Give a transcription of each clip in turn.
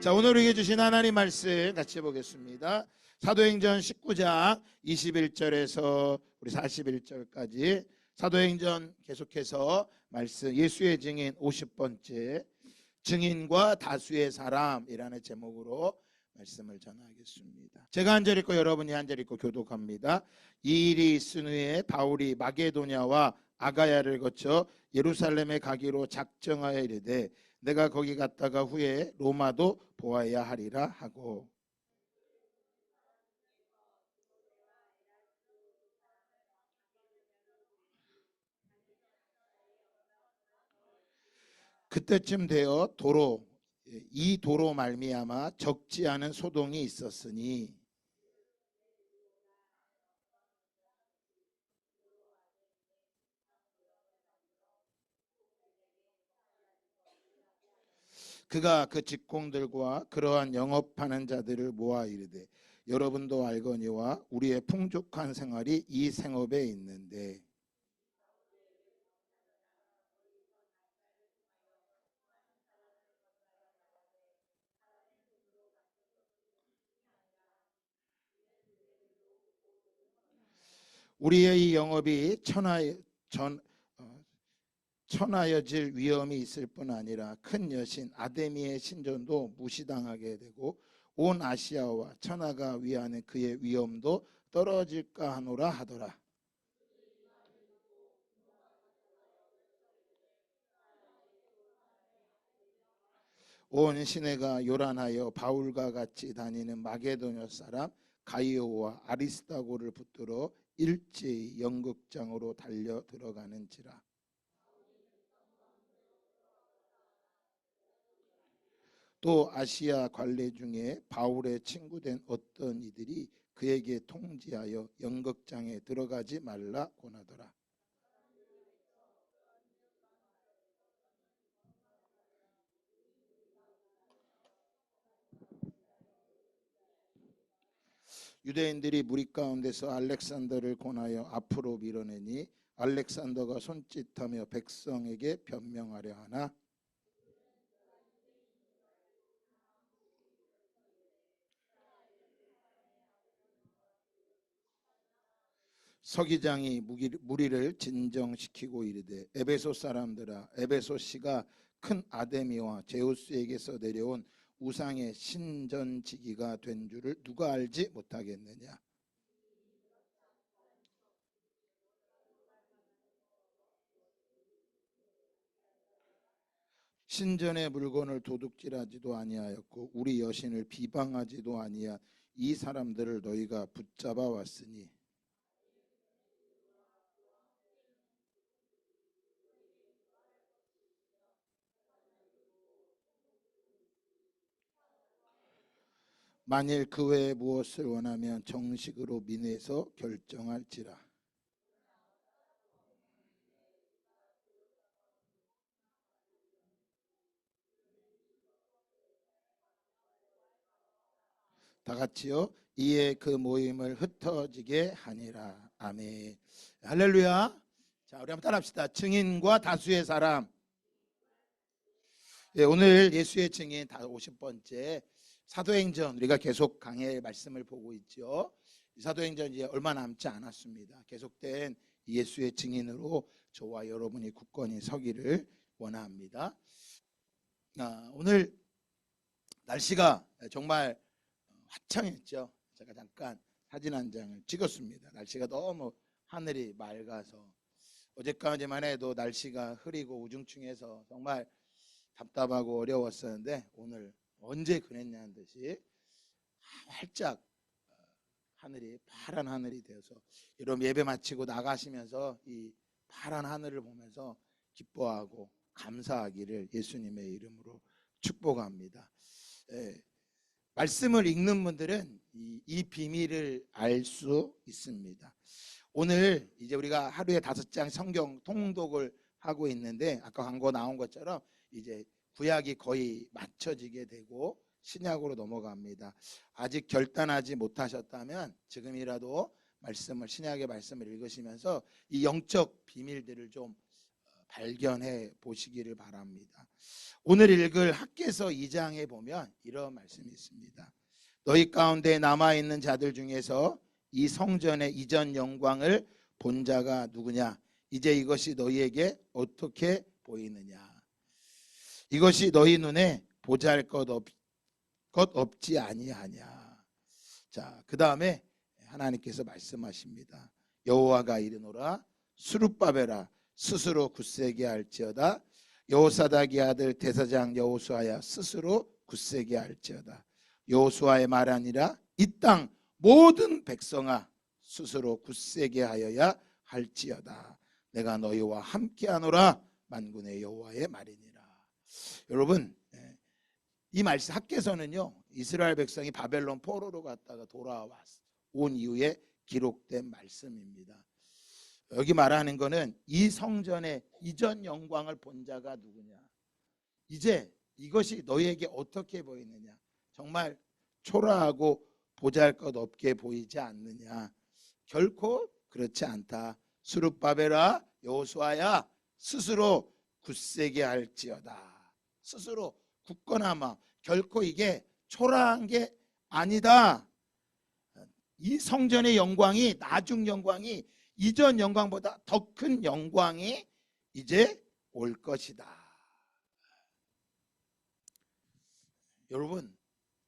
자, 오늘 우리에게 주신 하나님 말씀 같이 보겠습니다. 사도행전 19장 21절에서 우리 41절까지 사도행전 계속해서 말씀, 예수의 증인 50번째 증인과 다수의 사람이라는 제목으로 말씀을 전하겠습니다. 제가 한 절 읽고 여러분이 한 절 읽고 교독합니다. 이 일이 있은 후에 바울이 마게도냐와 아가야를 거쳐 예루살렘에 가기로 작정하여 이르되 내가 거기 갔다가 후에 로마도 보아야 하리라 하고, 그때쯤 되어 이 도로 말미암아 적지 않은 소동이 있었으니 그가 그 직공들과 그러한 영업하는 자들을 모아 이르되 여러분도 알거니와 우리의 풍족한 생활이 이 생업에 있는데 우리의 이 영업이 천하여질 위험이 있을 뿐 아니라 큰 여신 아데미의 신전도 무시당하게 되고 온 아시아와 천하가 위하는 그의 위엄도 떨어질까 하노라 하더라. 온 시내가 요란하여 바울과 같이 다니는 마게도냐 사람 가이오와 아리스다고를 붙들어 일제히 연극장으로 달려 들어가는지라. 또 아시아 관례 중에 바울의 친구된 어떤 이들이 그에게 통지하여 연극장에 들어가지 말라 권하더라. 유대인들이 무리 가운데서 알렉산더를 권하여 앞으로 밀어내니 알렉산더가 손짓하며 백성에게 변명하려 하나 서기장이 무리를 진정시키고 이르되 에베소 사람들아, 에베소시가 큰 아데미와 제우스에게서 내려온 우상의 신전지기가 된 줄을 누가 알지 못하겠느냐. 신전의 물건을 도둑질하지도 아니하였고 우리 여신을 비방하지도 아니한 이 사람들을 너희가 붙잡아 왔으니 만일 그 외에 무엇을 원하면 정식으로 민에서 결정할지라. 다 같이요. 이에 그 모임을 흩어지게 하니라. 아멘. 할렐루야. 자, 우리 한번 따라합시다. 증인과 다수의 사람. 예, 오늘 예수의 증인 50번째 사도행전, 우리가 계속 강해의 말씀을 보고 있죠. 이 사도행전 이제 얼마 남지 않았습니다. 계속된 예수의 증인으로 저와 여러분이 굳건히 서기를 원합니다. 오늘 날씨가 정말 화창했죠. 제가 잠깐 사진 한 장을 찍었습니다. 날씨가 너무 하늘이 맑아서 어제까지만 해도 날씨가 흐리고 우중충해서 정말 답답하고 어려웠었는데 오늘 언제 그랬냐는 듯이 활짝 하늘이 파란 하늘이 되어서 여러분 예배 마치고 나가시면서 이 파란 하늘을 보면서 기뻐하고 감사하기를 예수님의 이름으로 축복합니다. 말씀을 읽는 분들은 이 비밀을 알 수 있습니다. 오늘 이제 우리가 하루에 5장 성경 통독을 하고 있는데 아까 광고 나온 것처럼 이제 구약이 거의 맞춰지게 되고 신약으로 넘어갑니다. 아직 결단하지 못하셨다면 지금이라도 신약의 말씀을 읽으시면서 이 영적 비밀들을 좀 발견해 보시기를 바랍니다. 오늘 읽을 학개서 2장에 보면 이런 말씀이 있습니다. 너희 가운데 남아있는 자들 중에서 이 성전의 이전 영광을 본 자가 누구냐? 이제 이것이 너희에게 어떻게 보이느냐? 이것이 너희 눈에 보잘것 없지 아니하냐? 자, 그 다음에 하나님께서 말씀하십니다. 여호와가 이르노라 스룹바벨아 스스로 굳세게 할지어다. 여호사닥의 아들 대사장 여호수아야 스스로 굳세게 할지어다. 여호수아의 말 아니라 이 땅 모든 백성아 스스로 굳세게 하여야 할지어다. 내가 너희와 함께하노라 만군의 여호와의 말이니라. 여러분, 이 말씀 학개서는요 이스라엘 백성이 바벨론 포로로 갔다가 돌아온 이후에 기록된 말씀입니다. 여기 말하는 거는 이 성전의 이전 영광을 본 자가 누구냐? 이제 이것이 너희에게 어떻게 보이느냐? 정말 초라하고 보잘것없게 보이지 않느냐? 결코 그렇지 않다. 스룹바벨아 여호수아야 스스로 굳세게 할지어다. 스스로 굳건하마. 결코 이게 초라한 게 아니다. 이 성전의 영광이 나중 영광이 이전 영광보다 더 큰 영광이 이제 올 것이다. 여러분,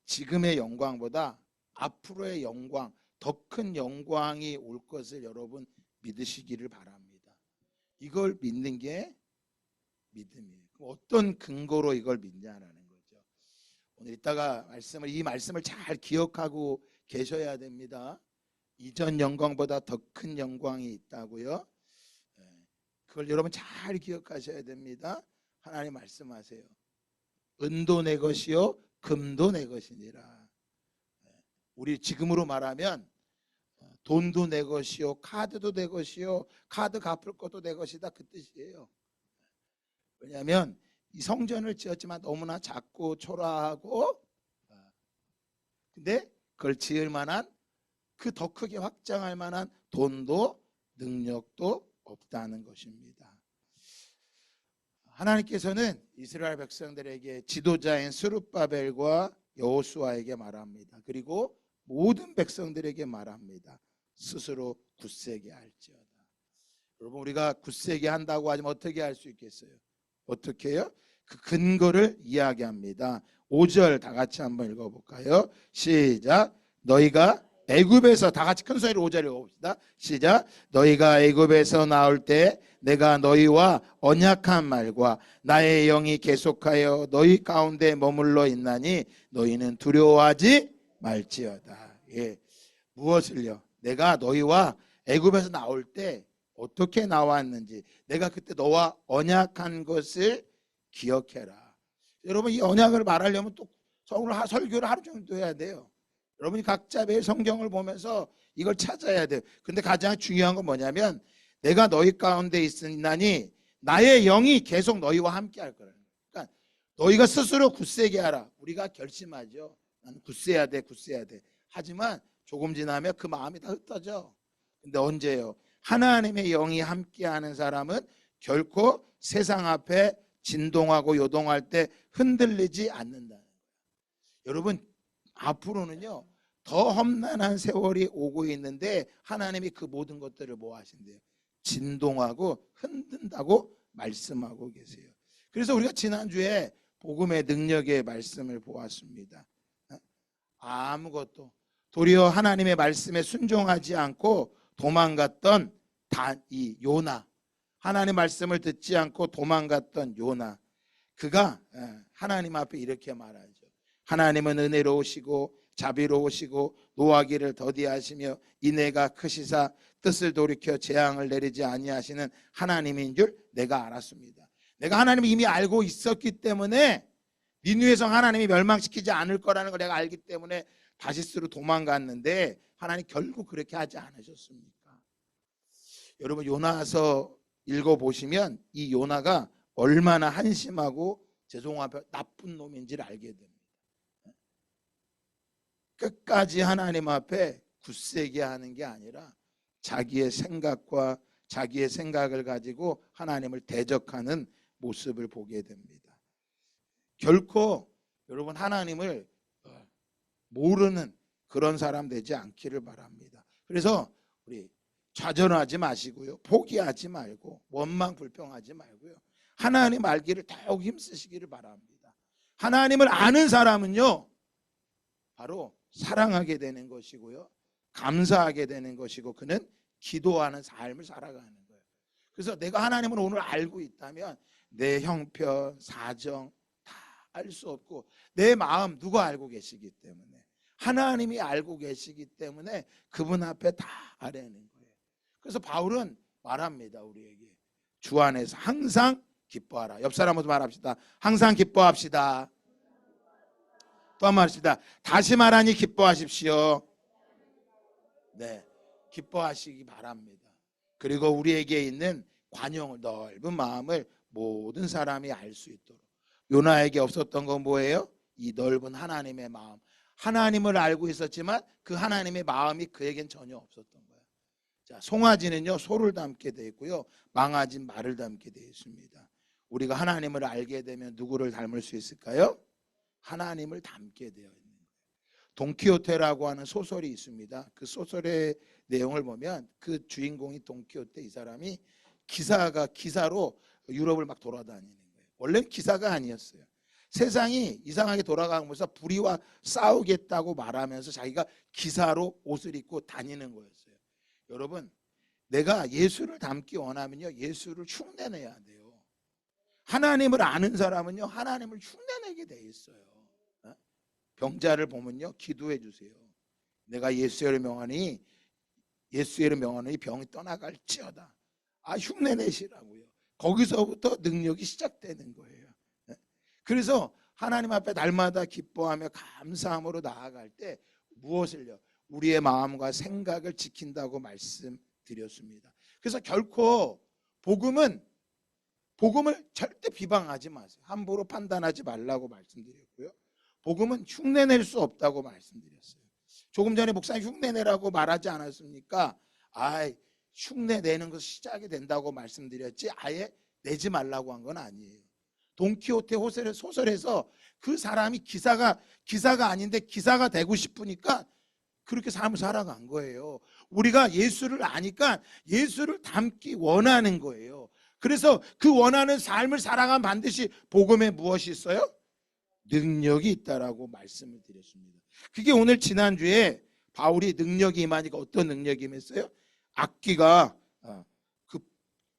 지금의 영광보다 앞으로의 영광, 더 큰 영광이 올 것을 여러분 믿으시기를 바랍니다. 이걸 믿는 게 믿음이에요. 어떤 근거로 이걸 믿냐라는 거죠. 오늘 이따가 이 말씀을 잘 기억하고 계셔야 됩니다. 이전 영광보다 더 큰 영광이 있다고요. 그걸 여러분 잘 기억하셔야 됩니다. 하나님 말씀하세요. 은도 내 것이요 금도 내 것이니라. 우리 지금으로 말하면 돈도 내 것이요 카드도 내 것이요 카드 갚을 것도 내 것이다 그 뜻이에요. 왜냐하면 이 성전을 지었지만 너무나 작고 초라하고 근데 그걸 지을 만한 그 더 크게 확장할 만한 돈도 능력도 없다는 것입니다. 하나님께서는 이스라엘 백성들에게 지도자인 스룹바벨과 여호수아에게 말합니다. 그리고 모든 백성들에게 말합니다. 스스로 굳세게 할지어다. 여러분 우리가 굳세게 한다고 하지만 어떻게 할 수 있겠어요? 어떻게 해요? 그 근거를 이야기합니다. 5절 다 같이 한번 읽어볼까요? 시작. 너희가 애굽에서 다 같이 큰 소리로 5절 읽어봅시다. 시작. 너희가 애굽에서 나올 때 내가 너희와 언약한 말과 나의 영이 계속하여 너희 가운데 머물러 있나니 너희는 두려워하지 말지어다. 예. 무엇을요? 내가 너희와 애굽에서 나올 때 어떻게 나왔는지 내가 그때 너와 언약한 것을 기억해라. 여러분 이 언약을 말하려면 또 설교를 하루 정도 해야 돼요. 여러분이 각자 매일 성경을 보면서 이걸 찾아야 돼요. 근데 가장 중요한 건 뭐냐면 내가 너희 가운데 있으나니 나의 영이 계속 너희와 함께 할 거라는 거예요. 그러니까 너희가 스스로 굳세게 하라. 우리가 결심하죠. 나는 굳세야 돼 굳세야 돼. 하지만 조금 지나면 그 마음이 다 흩어져. 근데 언제요? 하나님의 영이 함께하는 사람은 결코 세상 앞에 진동하고 요동할 때 흔들리지 않는다는 거예요. 여러분 앞으로는요 더 험난한 세월이 오고 있는데 하나님이 그 모든 것들을 뭐 하신대요? 진동하고 흔든다고 말씀하고 계세요. 그래서 우리가 지난주에 복음의 능력의 말씀을 보았습니다. 아무것도 도리어 하나님의 말씀에 순종하지 않고 도망갔던 이 요나, 하나님 말씀을 듣지 않고 도망갔던 요나, 그가 하나님 앞에 이렇게 말하죠. 하나님은 은혜로우시고 자비로우시고 노하기를 더디하시며 인애가 크시사 뜻을 돌이켜 재앙을 내리지 아니하시는 하나님인 줄 내가 알았습니다. 내가 하나님을 이미 알고 있었기 때문에 니느웨 성 하나님이 멸망시키지 않을 거라는 걸 내가 알기 때문에 다시스로 도망갔는데 하나님 결국 그렇게 하지 않으셨습니까? 여러분 요나서 읽어보시면 이 요나가 얼마나 한심하고 죄송하고 나쁜 놈인지를 알게 됩니다. 끝까지 하나님 앞에 굳세게 하는 게 아니라 자기의 생각과 자기의 생각을 가지고 하나님을 대적하는 모습을 보게 됩니다. 결코 여러분 하나님을 모르는 그런 사람 되지 않기를 바랍니다. 그래서 우리 좌절하지 마시고요, 포기하지 말고 원망 불평하지 말고요, 하나님 알기를 더욱 힘쓰시기를 바랍니다. 하나님을 아는 사람은요 바로 사랑하게 되는 것이고요, 감사하게 되는 것이고, 그는 기도하는 삶을 살아가는 거예요. 그래서 내가 하나님을 오늘 알고 있다면 내 형편, 사정 다 알 수 없고, 내 마음 누가 알고 계시기 때문에, 하나님이 알고 계시기 때문에 그분 앞에 다 아뢰는 거예요. 그래서 바울은 말합니다. 우리에게 주 안에서 항상 기뻐하라. 옆 사람한테 말합시다. 항상 기뻐합시다. 또 한 번 합시다. 다시 말하니 기뻐하십시오. 네, 기뻐하시기 바랍니다. 그리고 우리에게 있는 관용을, 넓은 마음을 모든 사람이 알 수 있도록. 요나에게 없었던 건 뭐예요? 이 넓은 하나님의 마음. 하나님을 알고 있었지만 그 하나님의 마음이 그에겐 전혀 없었던 거예요. 자, 송아지는요 소를 닮게 되어 있고요, 망아지는 말을 닮게 되어 있습니다. 우리가 하나님을 알게 되면 누구를 닮을 수 있을까요? 하나님을 닮게 되어 있는 거예요. 돈키호테라고 하는 소설이 있습니다. 그 소설의 내용을 보면 그 주인공이 돈키호테, 이 사람이 기사로 유럽을 막 돌아다니는 거예요. 원래는 기사가 아니었어요. 세상이 이상하게 돌아가면서 불의와 싸우겠다고 말하면서 자기가 기사로 옷을 입고 다니는 거였어요. 여러분, 내가 예수를 닮기 원하면요 예수를 흉내내야 돼요. 하나님을 아는 사람은요 하나님을 흉내내게 돼 있어요. 병자를 보면요 기도해 주세요. 내가 예수의 명하니 병이 떠나갈지어다. 흉내내시라고요. 거기서부터 능력이 시작되는 거예요. 그래서 하나님 앞에 날마다 기뻐하며 감사함으로 나아갈 때 무엇을요? 우리의 마음과 생각을 지킨다고 말씀드렸습니다. 그래서 결코 복음을 절대 비방하지 마세요. 함부로 판단하지 말라고 말씀드렸고요, 복음은 흉내낼 수 없다고 말씀드렸어요. 조금 전에 목사님 흉내내라고 말하지 않았습니까? 흉내내는 것이 시작이 된다고 말씀드렸지 아예 내지 말라고 한 건 아니에요. 돈키호테 소설에서 그 사람이 기사가 아닌데 기사가 되고 싶으니까 그렇게 삶을 살아간 거예요. 우리가 예수를 아니까 예수를 닮기 원하는 거예요. 그래서 그 원하는 삶을 살아가면 반드시 복음에 무엇이 있어요? 능력이 있다라고 말씀을 드렸습니다. 그게 오늘 지난주에 바울이 능력이 임하니까 어떤 능력이 임했어요? 악귀가 그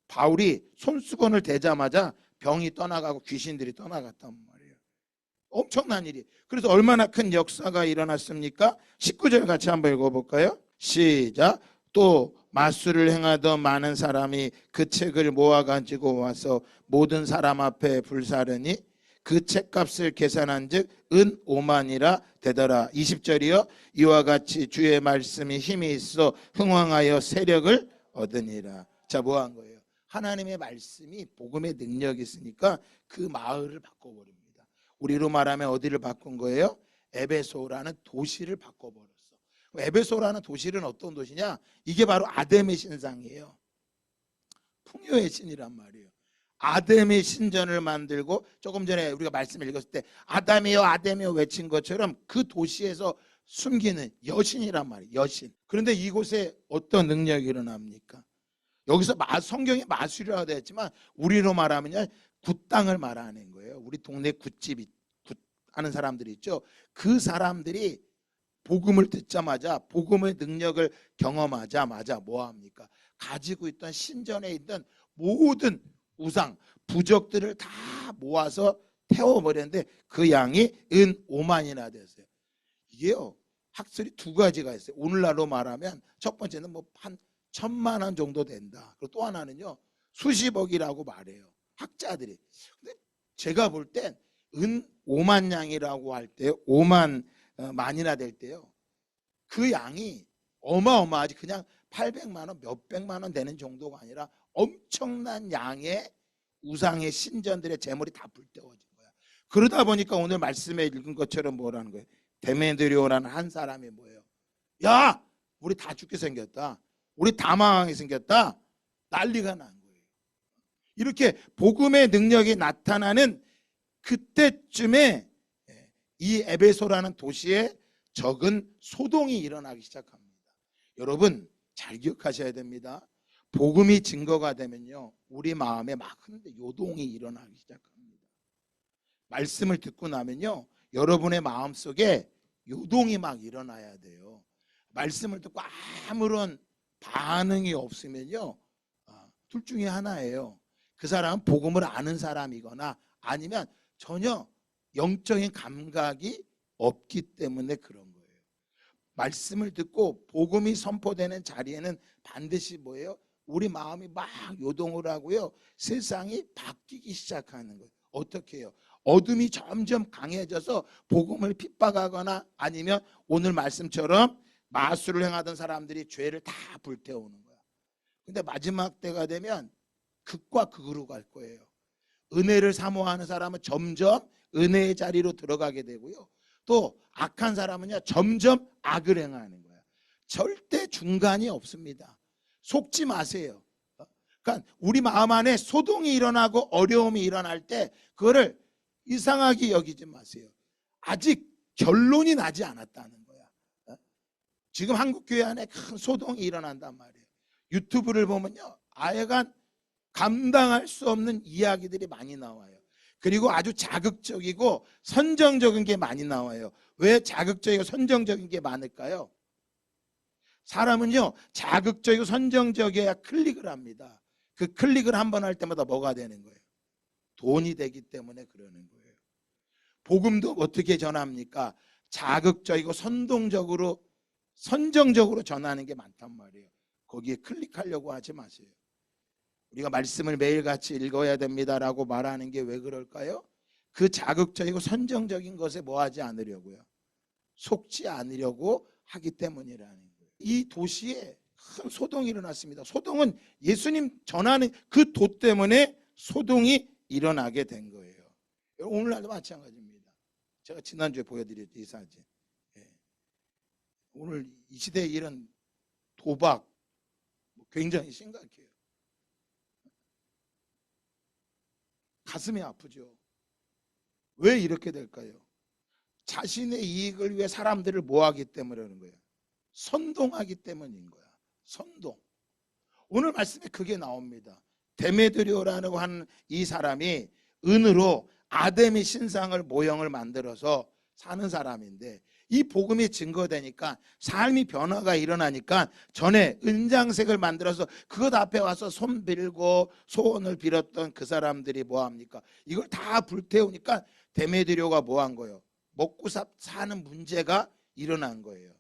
바울이 손수건을 대자마자 병이 떠나가고 귀신들이 떠나갔단 말이에요. 엄청난 일이. 그래서 얼마나 큰 역사가 일어났습니까? 19절 같이 한번 읽어볼까요? 시작. 또 마술을 행하던 많은 사람이 그 책을 모아가지고 와서 모든 사람 앞에 불사르니 그 책값을 계산한 즉 은 5만이라 되더라. 20절이요. 이와 같이 주의 말씀이 힘이 있어 흥왕하여 세력을 얻으니라. 자, 뭐 한 거예요? 하나님의 말씀이 복음의 능력이 있으니까 그 마을을 바꿔버립니다. 우리로 말하면 어디를 바꾼 거예요? 에베소라는 도시를 바꿔버렸어. 에베소라는 도시는 어떤 도시냐? 이게 바로 아담의 신상이에요. 풍요의 신이란 말이에요. 아담의 신전을 만들고, 조금 전에 우리가 말씀을 읽었을 때 아담이여 아담이여 외친 것처럼 그 도시에서 숨기는 여신이란 말이에요. 여신. 그런데 이곳에 어떤 능력이 일어납니까? 여기서 성경에 마술이라고 되어 있지만 우리로 말하면 굿땅을 말하는 거예요. 우리 동네 굿집 하는 사람들이 있죠. 그 사람들이 복음을 듣자마자, 복음의 능력을 경험하자마자 뭐합니까? 가지고 있던 신전에 있던 모든 우상, 부적들을 다 모아서 태워버렸는데 그 양이 은 5만이나 됐어요. 이게요, 학설이 두 가지가 있어요. 오늘날로 말하면 첫 번째는 한 1,000만 원 정도 된다. 그리고 또 하나는요, 수십억이라고 말해요, 학자들이. 근데 제가 볼 땐 은 5만 양이라고 할 때 5만 만이나 될 때요, 그 양이 어마어마하지. 그냥 800만 원, 몇백만 원 되는 정도가 아니라 엄청난 양의 우상의 신전들의 재물이 다 불태워진 거야. 그러다 보니까 오늘 말씀에 읽은 것처럼 뭐라는 거예요? 데메드리오라는 한 사람이 뭐예요? 야, 우리 다 죽게 생겼다. 우리 다 망하게 생겼다. 난리가 난 거예요. 이렇게 복음의 능력이 나타나는 그때쯤에 이 에베소라는 도시에 적은 소동이 일어나기 시작합니다. 여러분 잘 기억하셔야 됩니다. 복음이 증거가 되면요, 우리 마음에 막 요동이 일어나기 시작합니다. 말씀을 듣고 나면요, 여러분의 마음속에 요동이 막 일어나야 돼요. 말씀을 듣고 아무런 반응이 없으면요, 둘 중에 하나예요. 그 사람은 복음을 아는 사람이거나 아니면 전혀 영적인 감각이 없기 때문에 그런 거예요. 말씀을 듣고 복음이 선포되는 자리에는 반드시 뭐예요? 우리 마음이 막 요동을 하고요, 세상이 바뀌기 시작하는 거예요. 어떻게 해요? 어둠이 점점 강해져서 복음을 핍박하거나 아니면 오늘 말씀처럼 마술을 행하던 사람들이 죄를 다 불태우는 거야. 근데 마지막 때가 되면 극과 극으로 갈 거예요. 은혜를 사모하는 사람은 점점 은혜의 자리로 들어가게 되고요, 또 악한 사람은요 점점 악을 행하는 거야. 절대 중간이 없습니다. 속지 마세요. 그러니까 우리 마음 안에 소동이 일어나고 어려움이 일어날 때 그거를 이상하게 여기지 마세요. 아직 결론이 나지 않았다는 거야. 지금 한국교회 안에 큰 소동이 일어난단 말이에요. 유튜브를 보면요, 아예간 감당할 수 없는 이야기들이 많이 나와요. 그리고 아주 자극적이고 선정적인 게 많이 나와요. 왜 자극적이고 선정적인 게 많을까요? 사람은요 자극적이고 선정적이어야 클릭을 합니다. 그 클릭을 한 번 할 때마다 뭐가 되는 거예요? 돈이 되기 때문에 그러는 거예요. 복음도 어떻게 전합니까? 자극적이고 선동적으로 선정적으로 전하는 게 많단 말이에요. 거기에 클릭하려고 하지 마세요. 우리가 말씀을 매일같이 읽어야 됩니다라고 말하는 게 왜 그럴까요? 그 자극적이고 선정적인 것에 뭐하지 않으려고요, 속지 않으려고 하기 때문이라는 거예요. 이 도시에 큰 소동이 일어났습니다. 소동은 예수님 전하는 그 도 때문에 소동이 일어나게 된 거예요. 오늘날도 마찬가지입니다. 제가 지난주에 보여드렸죠, 이 사진. 오늘 이 시대에 이런 도박 굉장히 심각해요. 가슴이 아프죠. 왜 이렇게 될까요? 자신의 이익을 위해 사람들을 뭐하기 때문에 그러는 거예요? 선동하기 때문인 거야. 선동. 오늘 말씀에 그게 나옵니다. 데메드리오라고 하는 이 사람이 은으로 아데미 신상을 모형을 만들어서 사는 사람인데, 이 복음이 증거되니까 삶이 변화가 일어나니까 전에 은장색을 만들어서 그것 앞에 와서 손 빌고 소원을 빌었던 그 사람들이 뭐합니까? 이걸 다 불태우니까 데메드리오가 뭐한 거예요? 먹고 사는 문제가 일어난 거예요.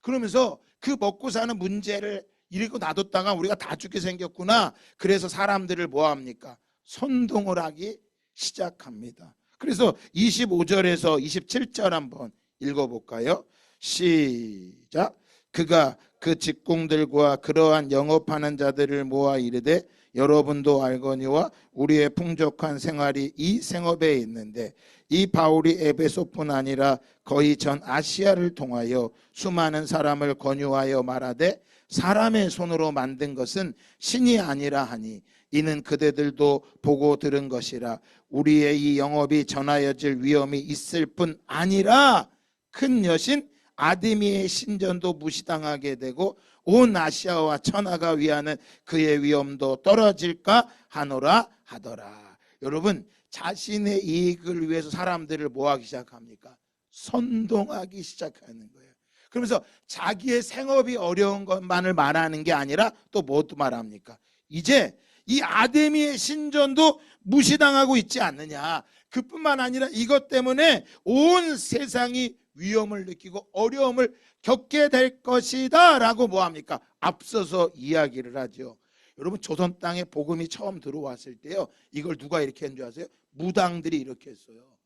그러면서 그 먹고 사는 문제를 이러고 놔뒀다가 우리가 다 죽게 생겼구나. 그래서 사람들을 뭐합니까? 선동을 하기 시작합니다. 그래서 25절에서 27절 한번 읽어볼까요? 시작. 그가 그 직공들과 그러한 영업하는 자들을 모아 이르되 여러분도 알거니와 우리의 풍족한 생활이 이 생업에 있는데, 이 바울이 에베소뿐 아니라 거의 전 아시아를 통하여 수많은 사람을 권유하여 말하되 사람의 손으로 만든 것은 신이 아니라 하니 이는 그대들도 보고 들은 것이라. 우리의 이 영업이 전하여질 위험이 있을 뿐 아니라 큰 여신 아데미의 신전도 무시당하게 되고 온 아시아와 천하가 위하는 그의 위엄도 떨어질까 하노라 하더라. 여러분, 자신의 이익을 위해서 사람들을 뭐하기 시작합니까? 선동하기 시작하는 거예요. 그러면서 자기의 생업이 어려운 것만을 말하는 게 아니라 또 뭐도 말합니까? 이제 이 아데미의 신전도 무시당하고 있지 않느냐. 그뿐만 아니라 이것 때문에 온 세상이 위험을 느끼고 어려움을 겪게 될 것이다 라고 뭐합니까? 앞서서 이야기를 하죠. 여러분, 조선 땅에 복음이 처음 들어왔을 때요, 이걸 누가 이렇게 한 줄 아세요? 무당들이 이렇게 했어요.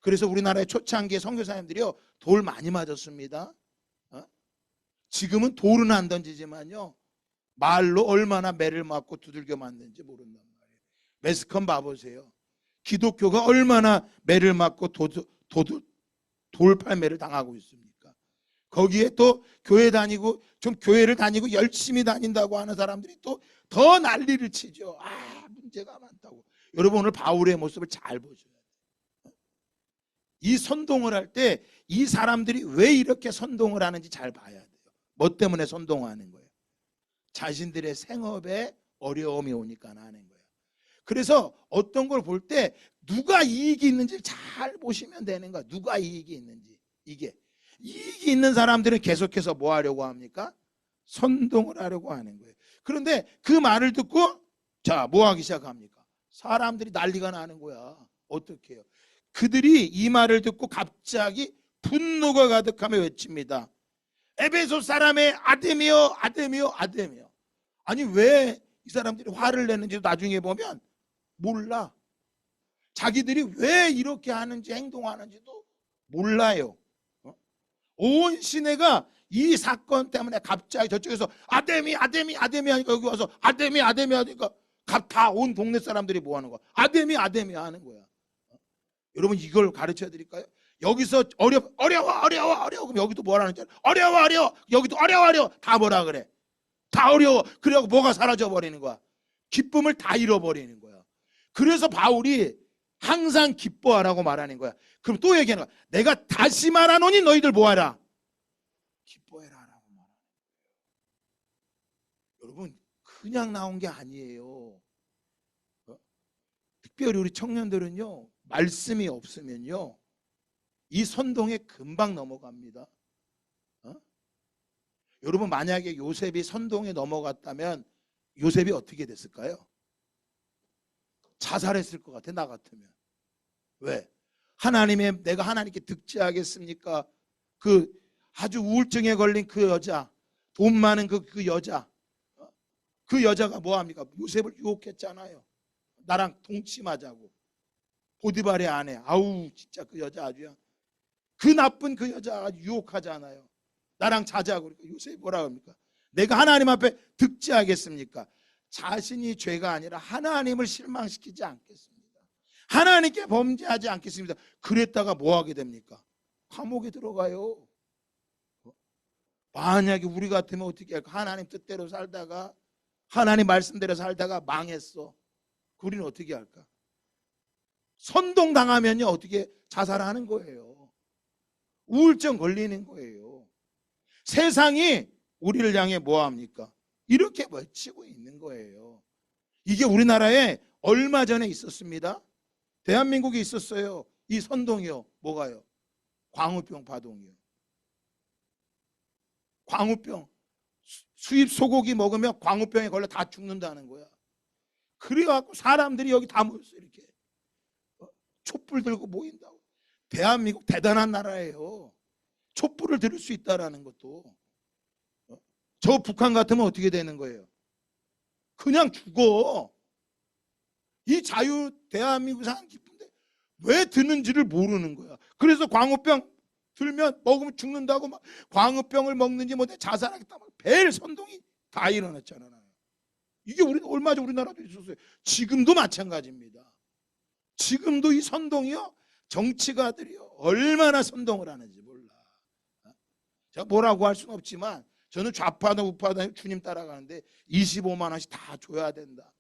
그래서 우리나라의 초창기에 선교사님들이요 돌 많이 맞았습니다. 지금은 돌은 안 던지지만요 말로 얼마나 매를 맞고 두들겨 맞는지 모른단 말이에요. 매스컴 봐보세요. 기독교가 얼마나 매를 맞고 돌팔매를 당하고 있습니까? 거기에 또 교회 다니고 좀 교회를 다니고 열심히 다닌다고 하는 사람들이 또 더 난리를 치죠. 문제가 많다고. 여러분 오늘 바울의 모습을 잘 보셔야 돼요. 이 선동을 할 때 이 사람들이 왜 이렇게 선동을 하는지 잘 봐야 돼요. 뭐 때문에 선동하는 거예요? 자신들의 생업에 어려움이 오니까 하는 거예요. 그래서 어떤 걸 볼 때 누가 이익이 있는지 잘 보시면 되는 거야. 누가 이익이 있는지. 이게 이익이 있는 사람들은 계속해서 뭐 하려고 합니까? 선동을 하려고 하는 거예요. 그런데 그 말을 듣고 자, 뭐 하기 시작합니까? 사람들이 난리가 나는 거야. 어떻게 해요? 그들이 이 말을 듣고 갑자기 분노가 가득하며 외칩니다. 에베소 사람의 아데미여, 아데미여, 아데미여. 아니 왜 이 사람들이 화를 내는지도 나중에 보면 몰라. 자기들이 왜 이렇게 하는지 행동하는지도 몰라요. 온 시내가 이 사건 때문에 갑자기 저쪽에서 아데미 아데미 아데미 하니까 여기 와서 아데미 아데미 하니까 다 온 동네 사람들이 뭐 하는 거야? 아데미 아데미 하는 거야. 여러분 이걸 가르쳐 드릴까요? 여기서 어려워 그럼 여기도 뭐라 하는지 어려워 여기도 어려워 다 뭐라 그래? 다 어려워. 그래갖고 뭐가 사라져 버리는 거야? 기쁨을 다 잃어버리는 거야. 그래서 바울이 항상 기뻐하라고 말하는 거야. 그럼 또 얘기하는 거야. 내가 다시 말하노니 너희들 뭐하라? 기뻐해라라고 말하는 거예요. 여러분 그냥 나온 게 아니에요. 특별히 우리 청년들은요, 말씀이 없으면요 이 선동에 금방 넘어갑니다. 여러분 만약에 요셉이 선동에 넘어갔다면 요셉이 어떻게 됐을까요? 자살했을 것 같아. 나 같으면. 왜? 내가 하나님께 득죄하겠습니까? 그 아주 우울증에 걸린 그 여자, 돈 많은 그 여자, 그 여자가 뭐합니까? 요셉을 유혹했잖아요. 나랑 동침하자고. 보디발의 아내. 아우 진짜 그 여자 아주야. 그 나쁜 그 여자가 유혹하잖아요. 나랑 자자고. 그러니까 요셉이 뭐라고 합니까? 내가 하나님 앞에 득죄하겠습니까? 자신이 죄가 아니라 하나님을 실망시키지 않겠습니다. 하나님께 범죄하지 않겠습니다. 그랬다가 뭐 하게 됩니까? 감옥에 들어가요. 만약에 우리 같으면 어떻게 할까? 하나님 뜻대로 살다가 하나님 말씀대로 살다가 망했어. 우리는 어떻게 할까? 선동당하면요 어떻게 자살하는 거예요. 우울증 걸리는 거예요. 세상이 우리를 향해 뭐합니까? 이렇게 외치고 있는 거예요. 이게 우리나라에 얼마 전에 있었습니다. 대한민국에 있었어요. 이 선동이요. 뭐가요? 광우병 파동이요. 광우병. 수입 소고기 먹으면 광우병에 걸려 다 죽는다는 거야. 그래갖고 사람들이 여기 다 모였어요. 이렇게 촛불 들고 모인다고. 대한민국 대단한 나라예요. 촛불을 들을 수 있다라는 것도. 저 북한 같으면 어떻게 되는 거예요? 그냥 죽어. 이 자유 대한민국 사람 기쁜데 왜 드는지를 모르는 거야. 그래서 광우병 들면 먹으면 죽는다고 막 광우병을 먹는지 못해 자살하겠다 막 벨 선동이 다 일어났잖아요. 이게 얼마 전 우리나라도 있었어요. 지금도 마찬가지입니다. 지금도 이 선동이요 정치가들이요 얼마나 선동을 하는지 몰라. 제가 뭐라고 할 수는 없지만 저는 좌파든 우파든 주님 따라가는데 25만 원씩 다 줘야 된다.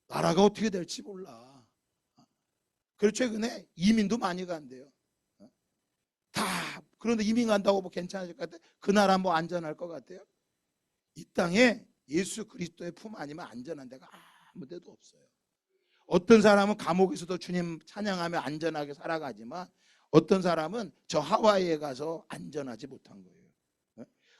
나라가 어떻게 될지 몰라. 그래서 최근에 이민도 많이 간대요. 다 그런데 이민 간다고 뭐 괜찮을 것 같아요? 그 나라 뭐 안전할 것 같아요? 이 땅에 예수 그리스도의 품 아니면 안전한 데가 아무 데도 없어요. 어떤 사람은 감옥에서도 주님 찬양하며 안전하게 살아가지만 어떤 사람은 저 하와이에 가서 안전하지 못한 거예요.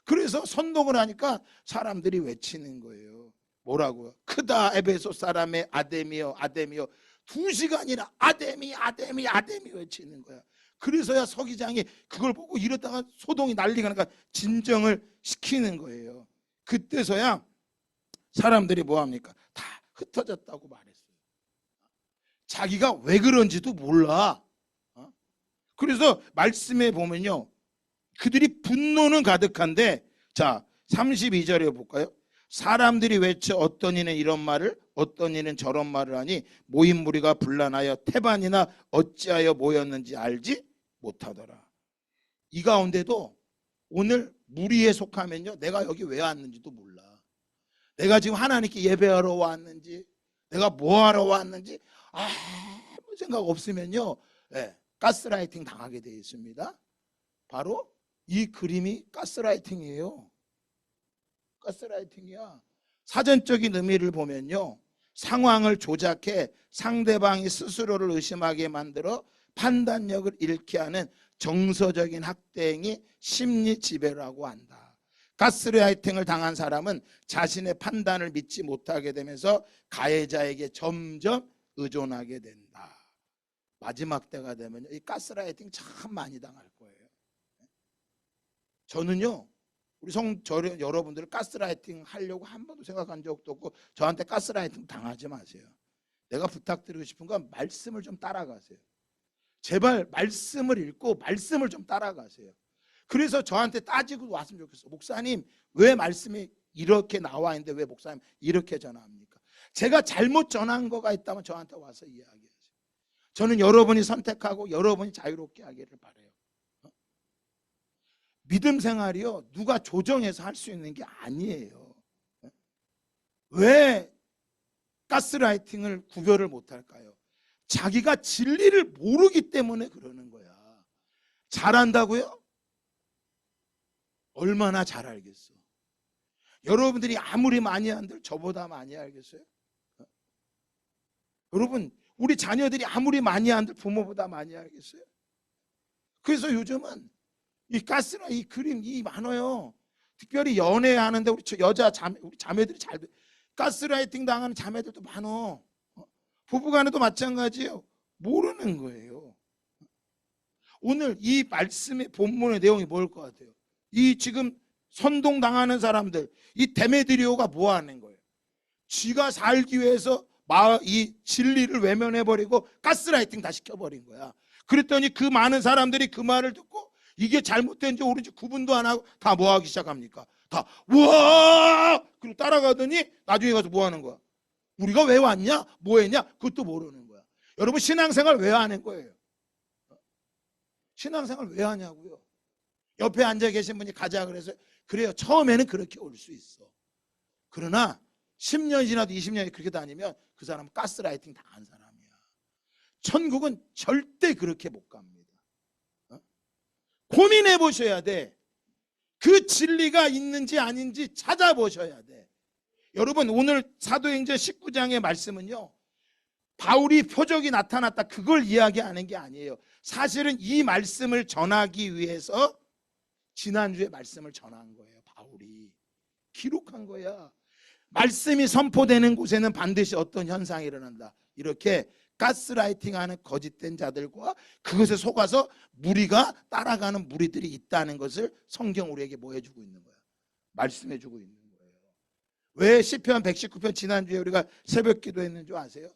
그래서 선동을 하니까 사람들이 외치는 거예요. 뭐라고요? 크다 에베소 사람의 아데미여 아데미여 2시간이나 아데미 아데미 아데미 외치는 거야. 그래서야 서기장이 그걸 보고 이러다가 소동이 난리가 나니까 진정을 시키는 거예요. 그때서야 사람들이 뭐합니까? 다 흩어졌다고 말했어요. 자기가 왜 그런지도 몰라. 그래서 말씀에 보면요 그들이 분노는 가득한데 자 32절에 볼까요? 사람들이 외쳐 어떤 이는 이런 말을 어떤 이는 저런 말을 하니 모인 무리가 분란하여 태반이나 어찌하여 모였는지 알지 못하더라. 이 가운데도 오늘 무리에 속하면요, 내가 여기 왜 왔는지도 몰라. 내가 지금 하나님께 예배하러 왔는지, 내가 뭐 하러 왔는지 아무 생각 없으면요, 가스라이팅 당하게 되어 있습니다. 바로 이 그림이 가스라이팅이에요. 가스라이팅이야. 사전적인 의미를 보면요, 상황을 조작해 상대방이 스스로를 의심하게 만들어 판단력을 잃게 하는 정서적인 학대행위, 심리 지배라고 한다. 가스라이팅을 당한 사람은 자신의 판단을 믿지 못하게 되면서 가해자에게 점점 의존하게 된다. 마지막 때가 되면 이 가스라이팅 참 많이 당할 거예요. 저는요, 우리 여러분들 가스라이팅 하려고 한 번도 생각한 적도 없고, 저한테 가스라이팅 당하지 마세요. 내가 부탁드리고 싶은 건 말씀을 좀 따라가세요. 제발 말씀을 읽고 말씀을 좀 따라가세요. 그래서 저한테 따지고 왔으면 좋겠어. 목사님, 왜 말씀이 이렇게 나와 있는데 왜 목사님 이렇게 전합니까? 제가 잘못 전한 거가 있다면 저한테 와서 이야기하세요. 저는 여러분이 선택하고 여러분이 자유롭게 하기를 바라요. 믿음 생활이요, 누가 조정해서 할 수 있는 게 아니에요. 왜 가스라이팅을 구별을 못할까요? 자기가 진리를 모르기 때문에 그러는 거야. 잘한다고요? 얼마나 잘 알겠어. 여러분들이 아무리 많이 한들 저보다 많이 알겠어요? 여러분, 우리 자녀들이 아무리 많이 한들 부모보다 많이 알겠어요? 그래서 요즘은 이 가스라 이 그림 이 많아요. 특별히 연애하는데 우리 우리 자매들이 잘 가스라이팅 당하는 자매들도 많어. 부부간에도 마찬가지예요. 모르는 거예요. 오늘 이 말씀의 본문의 내용이 뭘 것 같아요? 이 지금 선동당하는 사람들, 이 데메드리오가 뭐 하는 거예요? 쥐가 살기 위해서 이 진리를 외면해버리고 가스라이팅 다 시켜버린 거야. 그랬더니 그 많은 사람들이 그 말을 듣고 이게 잘못된지 옳은지 구분도 안 하고 다 뭐 하기 시작합니까? 다 우와! 그리고 따라가더니 나중에 가서 뭐 하는 거야? 우리가 왜 왔냐? 뭐 했냐? 그것도 모르는 거야. 여러분, 신앙생활 왜 하는 거예요? 신앙생활 왜 하냐고요? 옆에 앉아 계신 분이 가자 그래서 그래요. 처음에는 그렇게 올 수 있어. 그러나 10년 지나도 20년이 그렇게 다니면 그 사람은 가스라이팅 당한 사람이야. 천국은 절대 그렇게 못 갑니다. 고민해 보셔야 돼. 그 진리가 있는지 아닌지 찾아보셔야 돼. 여러분, 오늘 사도행전 19장의 말씀은요, 바울이 표적이 나타났다 그걸 이야기하는 게 아니에요. 사실은 이 말씀을 전하기 위해서 지난주에 말씀을 전한 거예요. 바울이 기록한 거야. 말씀이 선포되는 곳에는 반드시 어떤 현상이 일어난다. 이렇게 가스라이팅하는 거짓된 자들과 그것에 속아서 무리가 따라가는 무리들이 있다는 것을 성경 우리에게 뭐 해주고 있는 거야? 말씀해주고 있는 거예요. 왜 시편 119편 지난주에 우리가 새벽 기도했는 줄 아세요?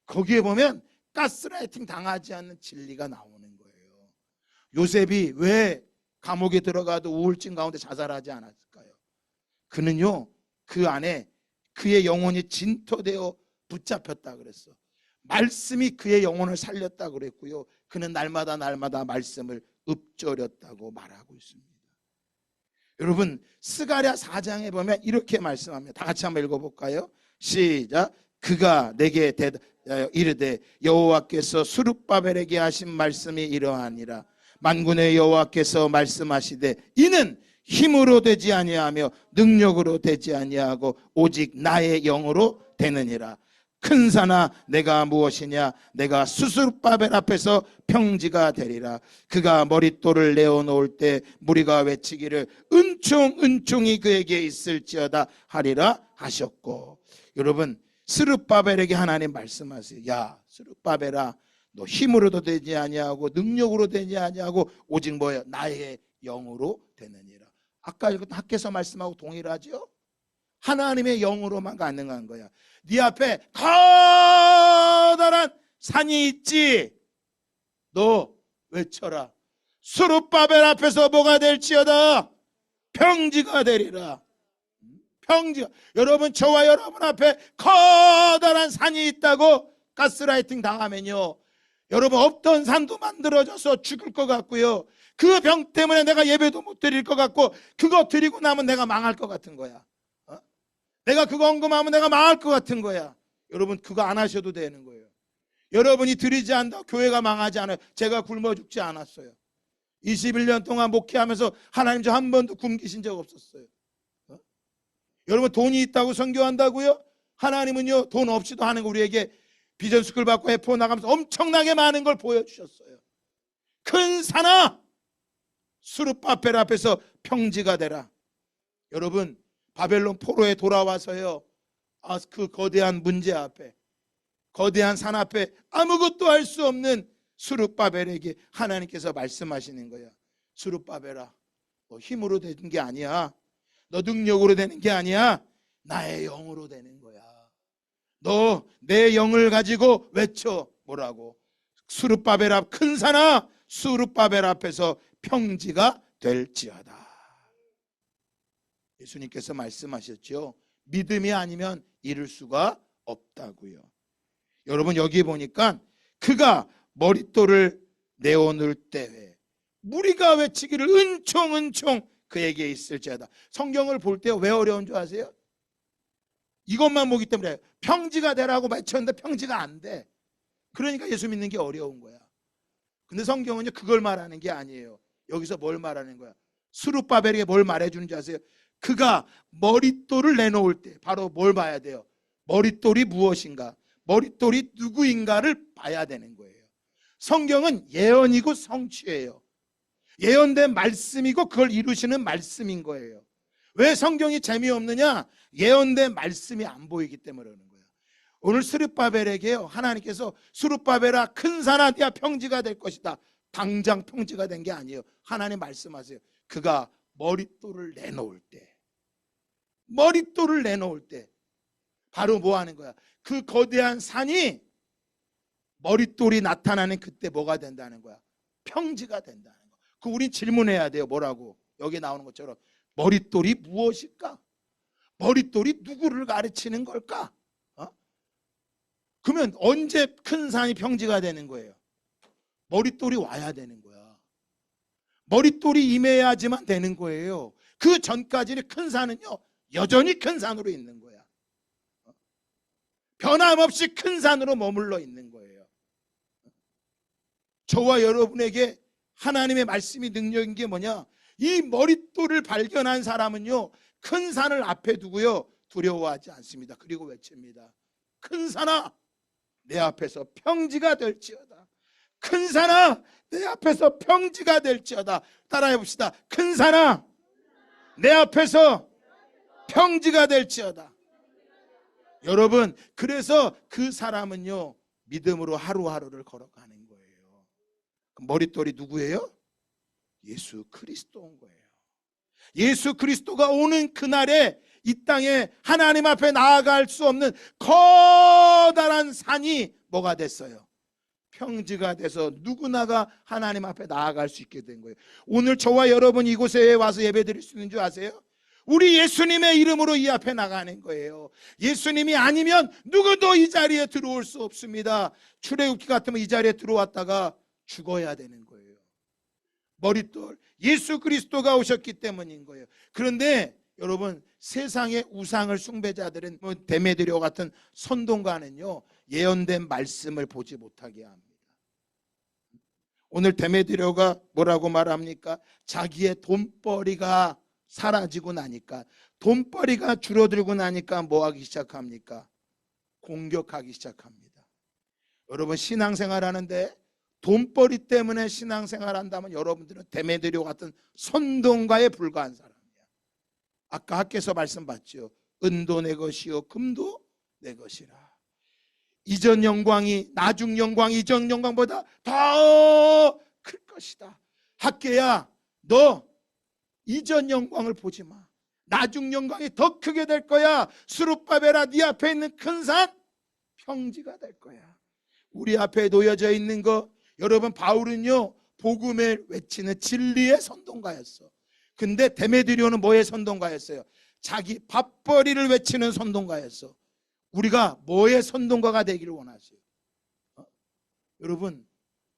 거기에 보면 가스라이팅 당하지 않는 진리가 나오는 거예요. 요셉이 왜 감옥에 들어가도 우울증 가운데 자살하지 않았을까요? 그는요, 그 안에 그의 영혼이 진토되어 붙잡혔다 그랬어. 말씀이 그의 영혼을 살렸다 그랬고요, 그는 날마다 말씀을 읊조렸다고 말하고 있습니다. 여러분, 스가랴 4장에 보면 이렇게 말씀합니다. 다 같이 한번 읽어볼까요? 시작. 그가 내게 이르되 여호와께서 스룹바벨에게 하신 말씀이 이러하니라. 만군의 여호와께서 말씀하시되 이는 힘으로 되지 아니하며 능력으로 되지 아니하고 오직 나의 영으로 되느니라. 큰 산아 내가 무엇이냐? 내가 스룹바벨 앞에서 평지가 되리라. 그가 머릿돌을 내어놓을 때 무리가 외치기를 은총이 그에게 있을지어다 하리라 하셨고. 여러분, 스룹바벨에게 하나님 말씀하세요. 야 스룹바벨아, 너 힘으로도 되지 아니하고 능력으로 되지 아니하고 오직 뭐예요? 나의 영으로 되느니라. 아까 읽었던 학개서 말씀하고 동일하죠? 하나님의 영으로만 가능한 거야. 네 앞에 커다란 산이 있지. 너 외쳐라. 스룹바벨 앞에서 뭐가 될지어다? 평지가 되리라. 평지가. 여러분, 저와 여러분 앞에 커다란 산이 있다고 가스라이팅 당하면요, 여러분 없던 산도 만들어져서 죽을 것 같고요, 그 병 때문에 내가 예배도 못 드릴 것 같고, 그거 드리고 나면 내가 망할 것 같은 거야. 내가 그거 헌금하면 내가 망할 것 같은 거야. 여러분, 그거 안 하셔도 되는 거예요. 여러분이 드리지 않다 교회가 망하지 않아요. 제가 굶어 죽지 않았어요. 21년 동안 목회하면서 하나님 저 한 번도 굶기신 적 없었어요. 여러분, 돈이 있다고 선교한다고요? 하나님은요, 돈 없이도 하는 거 우리에게 비전스쿨 받고 해포 나가면서 엄청나게 많은 걸 보여주셨어요. 큰 산아, 수르바벨 앞에서 평지가 되라. 여러분, 바벨론 포로에 돌아와서요, 그 거대한 문제 앞에, 거대한 산 앞에 아무것도 할 수 없는 수르바벨에게 하나님께서 말씀하시는 거야. 수르바벨아, 너 힘으로 되는 게 아니야. 너 능력으로 되는 게 아니야. 나의 영으로 되는 거야. 너 내 영을 가지고 외쳐. 뭐라고? 수르바벨 앞, 큰 산아, 수르바벨 앞에서 평지가 될지어다. 예수님께서 말씀하셨죠. 믿음이 아니면 이룰 수가 없다고요. 여러분, 여기 보니까 그가 머릿돌을 내어놓을 때에 무리가 외치기를 은총 은총 그에게 있을지어다. 성경을 볼 때 왜 어려운 줄 아세요? 이것만 보기 때문에 평지가 되라고 외쳤는데 평지가 안 돼. 그러니까 예수 믿는 게 어려운 거야. 근데 성경은요, 그걸 말하는 게 아니에요. 여기서 뭘 말하는 거야? 수르바벨에게 뭘 말해주는지 아세요? 그가 머릿돌을 내놓을 때 바로 뭘 봐야 돼요? 머릿돌이 무엇인가? 머릿돌이 누구인가를 봐야 되는 거예요. 성경은 예언이고 성취예요. 예언된 말씀이고 그걸 이루시는 말씀인 거예요. 왜 성경이 재미없느냐? 예언된 말씀이 안 보이기 때문에 그러는 거예요. 오늘 수르바벨에게요, 하나님께서 수르바벨아, 큰 산아, 네가 평지가 될 것이다. 당장 평지가 된 게 아니에요. 하나님 말씀하세요. 그가 머릿돌을 내놓을 때, 머릿돌을 내놓을 때 바로 뭐 하는 거야? 그 거대한 산이 머릿돌이 나타나는 그때 뭐가 된다는 거야? 평지가 된다는 거야. 그 우린 질문해야 돼요. 뭐라고? 여기 나오는 것처럼 머릿돌이 무엇일까? 머릿돌이 누구를 가르치는 걸까? 그러면 언제 큰 산이 평지가 되는 거예요? 머릿돌이 와야 되는 거야. 머릿돌이 임해야지만 되는 거예요. 그 전까지는 큰 산은요, 여전히 큰 산으로 있는 거야. 변함없이 큰 산으로 머물러 있는 거예요. 저와 여러분에게 하나님의 말씀이 능력인 게 뭐냐? 이 머릿돌을 발견한 사람은요, 큰 산을 앞에 두고요, 두려워하지 않습니다. 그리고 외칩니다. 큰 산아, 내 앞에서 평지가 될지어다. 큰 산아, 내 앞에서 평지가 될지어다. 따라해 봅시다. 큰 산아, 내 앞에서 평지가 될지어다. 여러분, 그래서 그 사람은요, 믿음으로 하루하루를 걸어가는 거예요. 머릿돌이 누구예요? 예수 그리스도인 거예요. 예수 그리스도가 오는 그날에 이 땅에 하나님 앞에 나아갈 수 없는 커다란 산이 뭐가 됐어요? 평지가 돼서 누구나가 하나님 앞에 나아갈 수 있게 된 거예요. 오늘 저와 여러분 이곳에 와서 예배드릴 수 있는 줄 아세요? 우리 예수님의 이름으로 이 앞에 나가는 거예요. 예수님이 아니면 누구도 이 자리에 들어올 수 없습니다. 출애굽기 같으면 이 자리에 들어왔다가 죽어야 되는 거예요. 머릿돌 예수 그리스도가 오셨기 때문인 거예요. 그런데 여러분, 세상의 우상을 숭배자들은 데메드리오 같은 선동가는요, 예언된 말씀을 보지 못하게 합니다. 오늘 데메드리오가 뭐라고 말합니까? 자기의 돈벌이가 사라지고 나니까, 돈벌이가 줄어들고 나니까 뭐 하기 시작합니까? 공격하기 시작합니다. 여러분, 신앙생활 하는데 돈벌이 때문에 신앙생활 한다면 여러분들은 데메드리오 같은 선동가에 불과한 사람이야. 아까 학교에서 말씀 봤죠. 은도 내 것이요 금도 내 것이라. 이전 영광이 나중 영광, 이전 영광보다 더 클 것이다. 학교야, 너 이전 영광을 보지 마. 나중 영광이 더 크게 될 거야. 수르바벨아, 네 앞에 있는 큰 산 평지가 될 거야. 우리 앞에 놓여져 있는 거, 여러분, 바울은요, 복음을 외치는 진리의 선동가였어. 근데 데메드리오는 뭐의 선동가였어요? 자기 밥벌이를 외치는 선동가였어. 우리가 뭐의 선동가가 되기를 원하세요? 여러분,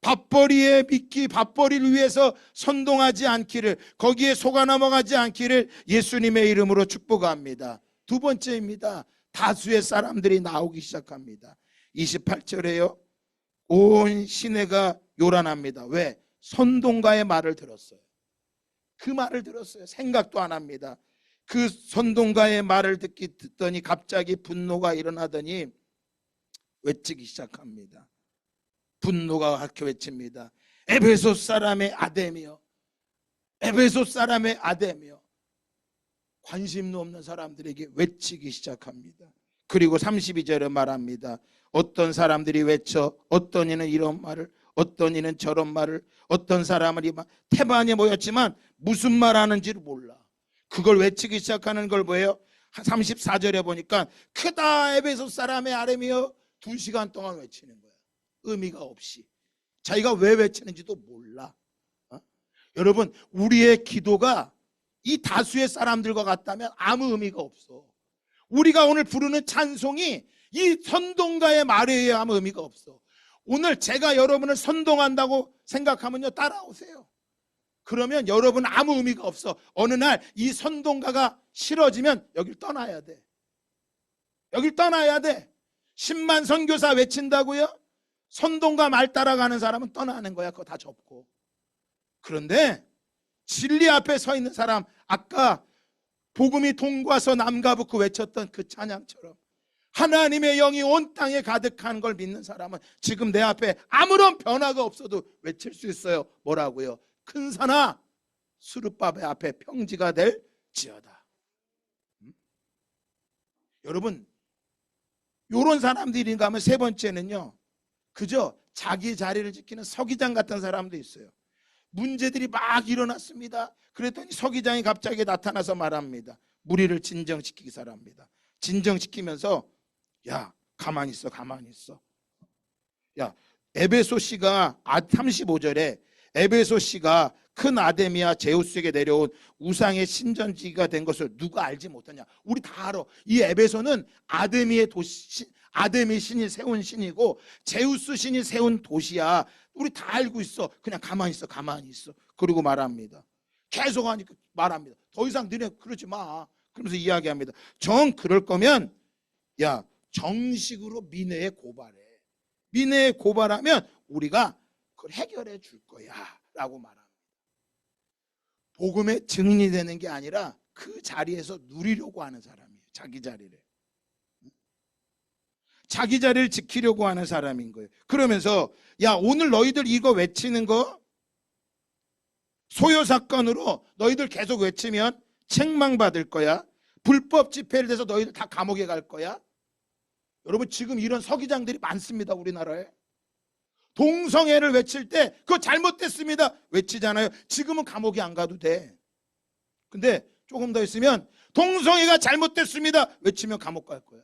밥벌이에 미끼, 밥벌이를 위해서 선동하지 않기를, 거기에 속아 넘어가지 않기를 예수님의 이름으로 축복합니다. 두 번째입니다. 다수의 사람들이 나오기 시작합니다. 28절에요. 온 시내가 요란합니다. 왜? 선동가의 말을 들었어요. 그 말을 들었어요. 생각도 안 합니다. 그 선동가의 말을 듣더니 갑자기 분노가 일어나더니 외치기 시작합니다. 분노가 그렇게 외칩니다. 에베소 사람의 아데미여, 에베소 사람의 아데미여. 관심도 없는 사람들에게 외치기 시작합니다. 그리고 32절에 말합니다. 어떤 사람들이 외쳐, 어떤 이는 이런 말을, 어떤 이는 저런 말을, 어떤 사람은 태반에 모였지만 무슨 말 하는지를 몰라. 그걸 외치기 시작하는 걸 뭐예요? 34절에 보니까 크다 에베소 사람의 아데미여, 2시간 동안 외치는 거야. 의미가 없이. 자기가 왜 외치는지도 몰라. 여러분, 우리의 기도가 이 다수의 사람들과 같다면 아무 의미가 없어. 우리가 오늘 부르는 찬송이 이 선동가의 말에 의해 아무 의미가 없어. 오늘 제가 여러분을 선동한다고 생각하면요, 따라오세요. 그러면 여러분 아무 의미가 없어. 어느 날 이 선동가가 싫어지면 여길 떠나야 돼. 여길 떠나야 돼. 10만 선교사 외친다고요? 선동가 말 따라가는 사람은 떠나는 거야. 그거 다 접고. 그런데 진리 앞에 서 있는 사람, 아까 복음이 동과서 남과 북구 외쳤던 그 찬양처럼 하나님의 영이 온 땅에 가득한 걸 믿는 사람은 지금 내 앞에 아무런 변화가 없어도 외칠 수 있어요. 뭐라고요? 큰 산아 수르바벨 앞에 평지가 될지어다. 여러분, 요런 사람들인가 하면 세 번째는요, 그저 자기 자리를 지키는 서기장 같은 사람도 있어요. 문제들이 막 일어났습니다. 그랬더니 서기장이 갑자기 나타나서 말합니다. 무리를 진정시키기 바랍니다. 진정시키면서 야, 가만히 있어, 가만히 있어. 야, 에베소 씨가 35절에 에베소 씨가 큰 아데미아 제우스에게 내려온 우상의 신전지기가 된 것을 누가 알지 못하냐? 우리 다 알아. 이 에베소는 아데미의 도시, 아데미 신이 세운 신이고 제우스 신이 세운 도시야. 우리 다 알고 있어. 그냥 가만히 있어, 가만히 있어. 그리고 말합니다. 계속 하니까 말합니다. 더 이상 너네 그러지 마. 그러면서 이야기합니다. 정 그럴 거면 야, 정식으로 민회에 고발해. 민회에 고발하면 우리가 그걸 해결해 줄 거야 라고 말합니다. 복음의 증인이 되는 게 아니라 그 자리에서 누리려고 하는 사람이에요. 자기 자리를. 자기 자리를 지키려고 하는 사람인 거예요. 그러면서 야, 오늘 너희들 이거 외치는 거 소요 사건으로 너희들 계속 외치면 책망받을 거야. 불법 집회를 해서 너희들 다 감옥에 갈 거야. 여러분, 지금 이런 서기장들이 많습니다. 우리나라에. 동성애를 외칠 때 그거 잘못됐습니다 외치잖아요. 지금은 감옥에 안 가도 돼. 근데 조금 더 있으면 동성애가 잘못됐습니다 외치면 감옥 갈 거야.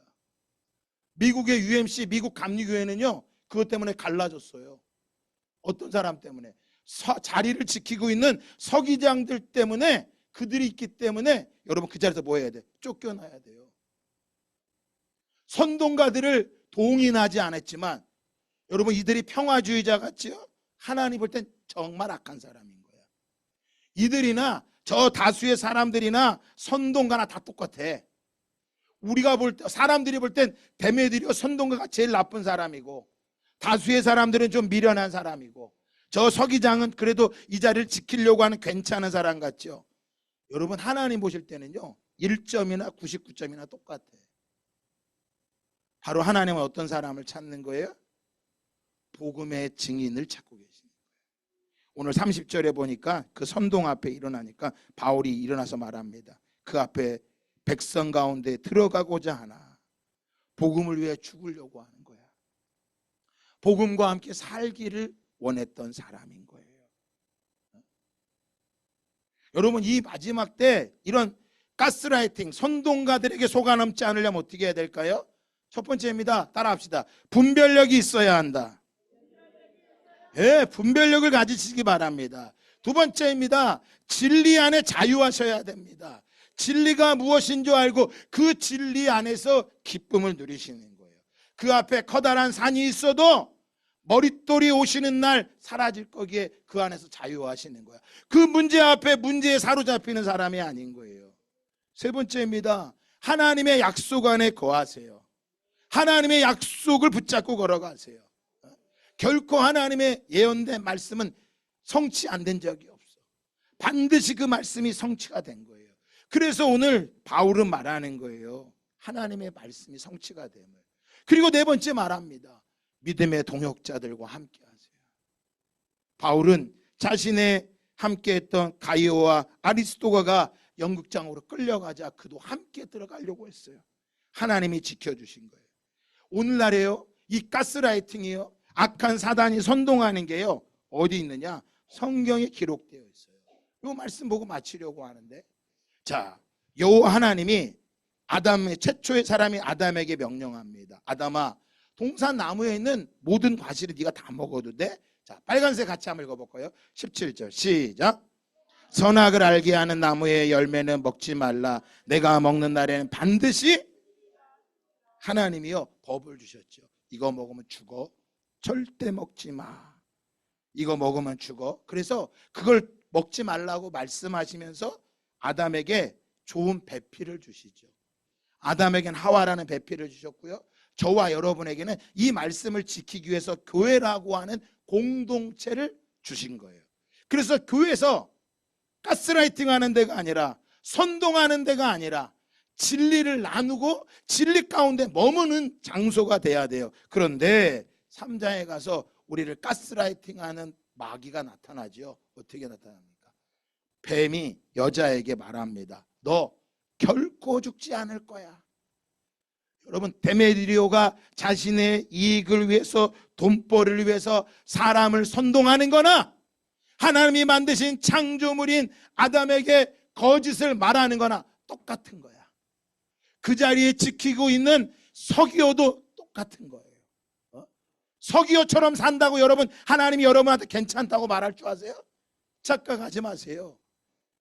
미국의 UMC, 미국 감리교회는요, 그것 때문에 갈라졌어요. 어떤 사람 때문에? 자리를 지키고 있는 서기장들 때문에, 그들이 있기 때문에 여러분 그 자리에서 뭐 해야 돼? 쫓겨나야 돼요. 선동가들을 동의하지 않았지만 여러분, 이들이 평화주의자 같지요? 하나님 볼 땐 정말 악한 사람인 거야. 이들이나 저 다수의 사람들이나 선동가나 다 똑같아. 우리가 볼 때, 사람들이 볼 땐 데메드리오 선동가가 제일 나쁜 사람이고 다수의 사람들은 좀 미련한 사람이고 저 서기장은 그래도 이 자리를 지키려고 하는 괜찮은 사람 같죠. 여러분, 하나님 보실 때는요 1점이나 99점이나 똑같아. 바로 하나님은 어떤 사람을 찾는 거예요? 복음의 증인을 찾고 계시는 거예요. 오늘 30절에 보니까 그 선동 앞에 일어나니까 바울이 일어나서 말합니다. 그 앞에 백성 가운데 들어가고자 하나 복음을 위해 죽으려고 하는 거야. 복음과 함께 살기를 원했던 사람인 거예요. 여러분, 이 마지막 때 이런 가스라이팅, 선동가들에게 속아 넘지 않으려면 어떻게 해야 될까요? 첫 번째입니다. 따라합시다. 분별력이 있어야 한다. 예, 분별력을 가지시기 바랍니다. 두 번째입니다. 진리 안에 자유하셔야 됩니다. 진리가 무엇인 줄 알고 그 진리 안에서 기쁨을 누리시는 거예요. 그 앞에 커다란 산이 있어도 머릿돌이 오시는 날 사라질 거기에 그 안에서 자유하시는 거야. 그 문제 앞에 문제에 사로잡히는 사람이 아닌 거예요. 세 번째입니다. 하나님의 약속 안에 거하세요. 하나님의 약속을 붙잡고 걸어가세요. 결코 하나님의 예언된 말씀은 성취 안 된 적이 없어. 반드시 그 말씀이 성취가 된 거예요. 그래서 오늘 바울은 말하는 거예요. 하나님의 말씀이 성취가 됨을. 그리고 네 번째 말합니다. 믿음의 동역자들과 함께 하세요. 바울은 자신의 함께했던 가이오와 아리스토가가 연극장으로 끌려가자 그도 함께 들어가려고 했어요. 하나님이 지켜주신 거예요. 오늘날에요, 이 가스라이팅이요, 악한 사단이 선동하는 게요, 어디 있느냐? 성경에 기록되어 있어요. 이 말씀 보고 마치려고 하는데, 자, 여호와 하나님이 아담의 최초의 사람이 아담에게 명령합니다. 아담아, 동산 나무에 있는 모든 과실을 네가 다 먹어도 돼. 자, 빨간색 같이 한번 읽어볼까요? 17절 시작. 선악을 알게 하는 나무의 열매는 먹지 말라. 내가 먹는 날에는 반드시, 하나님이요 법을 주셨죠. 이거 먹으면 죽어. 절대 먹지 마. 이거 먹으면 죽어. 그래서 그걸 먹지 말라고 말씀하시면서 아담에게 좋은 배필을 주시죠. 아담에게는 하와라는 배필을 주셨고요, 저와 여러분에게는 이 말씀을 지키기 위해서 교회라고 하는 공동체를 주신 거예요. 그래서 교회에서 가스라이팅 하는 데가 아니라, 선동하는 데가 아니라 진리를 나누고 진리 가운데 머무는 장소가 돼야 돼요. 그런데 3장에 가서 우리를 가스라이팅하는 마귀가 나타나죠. 어떻게 나타납니까? 뱀이 여자에게 말합니다. 너 결코 죽지 않을 거야. 여러분, 데메드리오가 자신의 이익을 위해서, 돈벌이를 위해서 사람을 선동하는 거나, 하나님이 만드신 창조물인 아담에게 거짓을 말하는 거나 똑같은 거야. 그 자리에 지키고 있는 서기오도 똑같은 거예요. 서기오처럼 산다고 여러분, 하나님이 여러분한테 괜찮다고 말할 줄 아세요? 착각하지 마세요.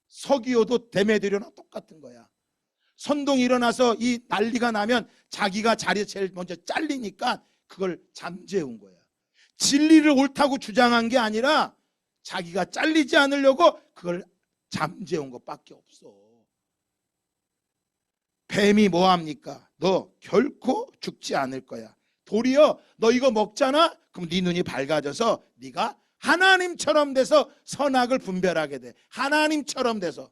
서기오도 데메드리오나 똑같은 거야. 선동이 일어나서 이 난리가 나면 자기가 자리에 제일 먼저 잘리니까 그걸 잠재운 거야. 진리를 옳다고 주장한 게 아니라 자기가 잘리지 않으려고 그걸 잠재운 것밖에 없어. 뱀이 뭐합니까? 너 결코 죽지 않을 거야. 도리어 너 이거 먹잖아? 그럼 네 눈이 밝아져서 네가 하나님처럼 돼서 선악을 분별하게 돼. 하나님처럼 돼서.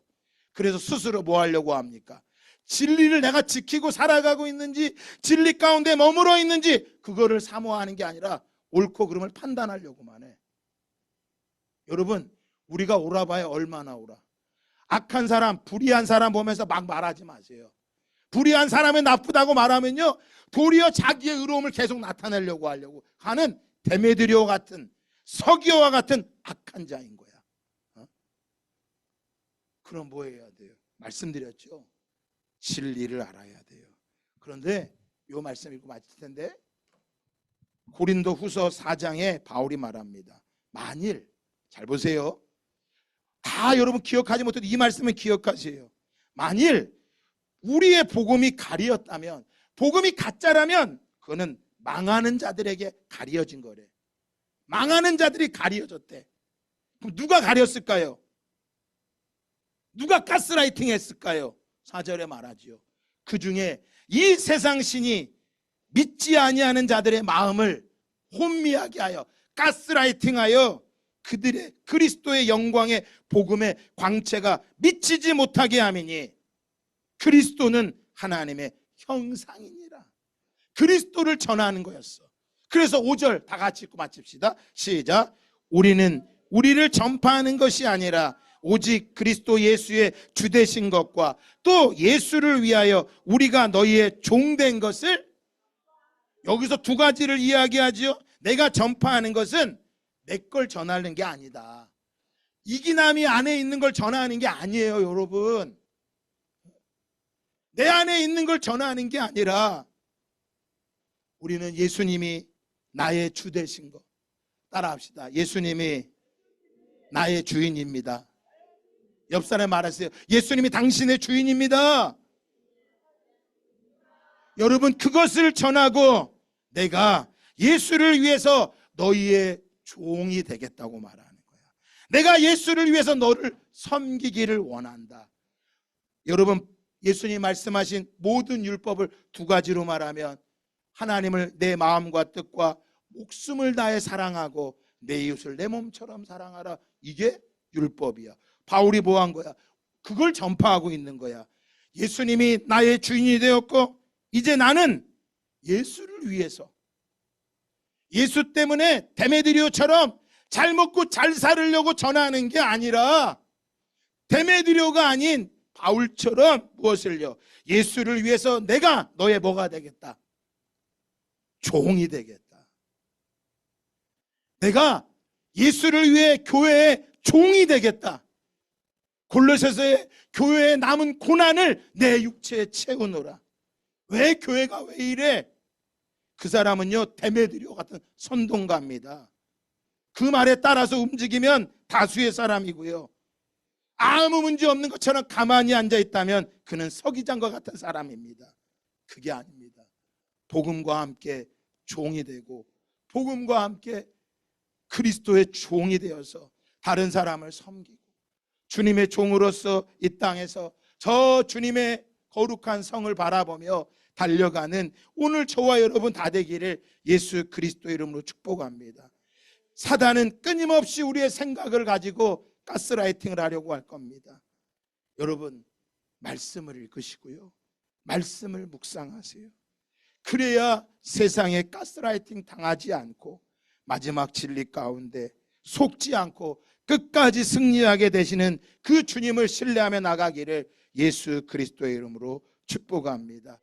그래서 스스로 뭐 하려고 합니까? 진리를 내가 지키고 살아가고 있는지, 진리 가운데 머물러 있는지, 그거를 사모하는 게 아니라 옳고 그름을 판단하려고만 해. 여러분, 우리가 옳아봐야 얼마나 옳아. 악한 사람, 불의한 사람 보면서 막 말하지 마세요. 불의한 사람이 나쁘다고 말하면요, 도리어 자기의 의로움을 계속 나타내려고 하려고 하는 데메드리오 같은, 서기오와 같은 악한 자인 거야. 그럼 뭐 해야 돼요? 말씀드렸죠. 진리를 알아야 돼요. 그런데 이 말씀 읽고 마칠 텐데, 고린도 후서 4장에 바울이 말합니다. 만일, 잘 보세요. 다 여러분 기억하지 못해도 이 말씀은 기억하세요. 만일 우리의 복음이 가리었다면, 복음이 가짜라면 그거는 망하는 자들에게 가려진 거래. 망하는 자들이 가려졌대. 그럼 누가 가렸을까요? 누가 가스라이팅 했을까요? 4절에 말하지요. 그 중에 이 세상 신이 믿지 아니하는 자들의 마음을 혼미하게 하여, 가스라이팅하여 그들의 그리스도의 영광의 복음의 광채가 미치지 못하게 함이니, 그리스도는 하나님의 형상이니라. 그리스도를 전하는 거였어. 그래서 5절 다 같이 읽고 마칩시다. 시작. 우리는 우리를 전파하는 것이 아니라 오직 그리스도 예수의 주되신 것과 또 예수를 위하여 우리가 너희의 종된 것을, 여기서 두 가지를 이야기하지요. 내가 전파하는 것은 내 걸 전하는 게 아니다. 이기남이 안에 있는 걸 전하는 게 아니에요, 여러분. 내 안에 있는 걸 전하는 게 아니라 우리는 예수님이 나의 주 되신 것. 따라합시다. 예수님이 나의 주인입니다. 옆 사람에 말하세요. 예수님이 당신의 주인입니다. 여러분, 그것을 전하고 내가 예수를 위해서 너희의 종이 되겠다고 말하는 거야. 내가 예수를 위해서 너를 섬기기를 원한다. 여러분, 예수님 말씀하신 모든 율법을 두 가지로 말하면 하나님을 내 마음과 뜻과 목숨을 다해 사랑하고 내 이웃을 내 몸처럼 사랑하라. 이게 율법이야. 바울이 뭐 한 거야? 그걸 전파하고 있는 거야. 예수님이 나의 주인이 되었고 이제 나는 예수를 위해서, 예수 때문에 데메드리오처럼 잘 먹고 잘 살으려고 전하는 게 아니라 데메드리오가 아닌 바울처럼 무엇을요? 예수를 위해서 내가 너의 뭐가 되겠다? 종이 되겠다. 내가 예수를 위해 교회의 종이 되겠다. 골로새서의 교회에 남은 고난을 내 육체에 채우노라. 왜 교회가 왜 이래? 그 사람은요 데메드리오 같은 선동가입니다. 그 말에 따라서 움직이면 다수의 사람이고요, 아무 문제 없는 것처럼 가만히 앉아 있다면 그는 서기장과 같은 사람입니다. 그게 아닙니다. 복음과 함께 종이 되고 복음과 함께 그리스도의 종이 되어서 다른 사람을 섬기고 주님의 종으로서 이 땅에서 저 주님의 거룩한 성을 바라보며 달려가는 오늘 저와 여러분 다 되기를 예수 그리스도 이름으로 축복합니다. 사단은 끊임없이 우리의 생각을 가지고 가스라이팅을 하려고 할 겁니다. 여러분, 말씀을 읽으시고요, 말씀을 묵상하세요. 그래야 세상에 가스라이팅 당하지 않고 마지막 진리 가운데 속지 않고 끝까지 승리하게 되시는 그 주님을 신뢰하며 나가기를 예수 그리스도의 이름으로 축복합니다.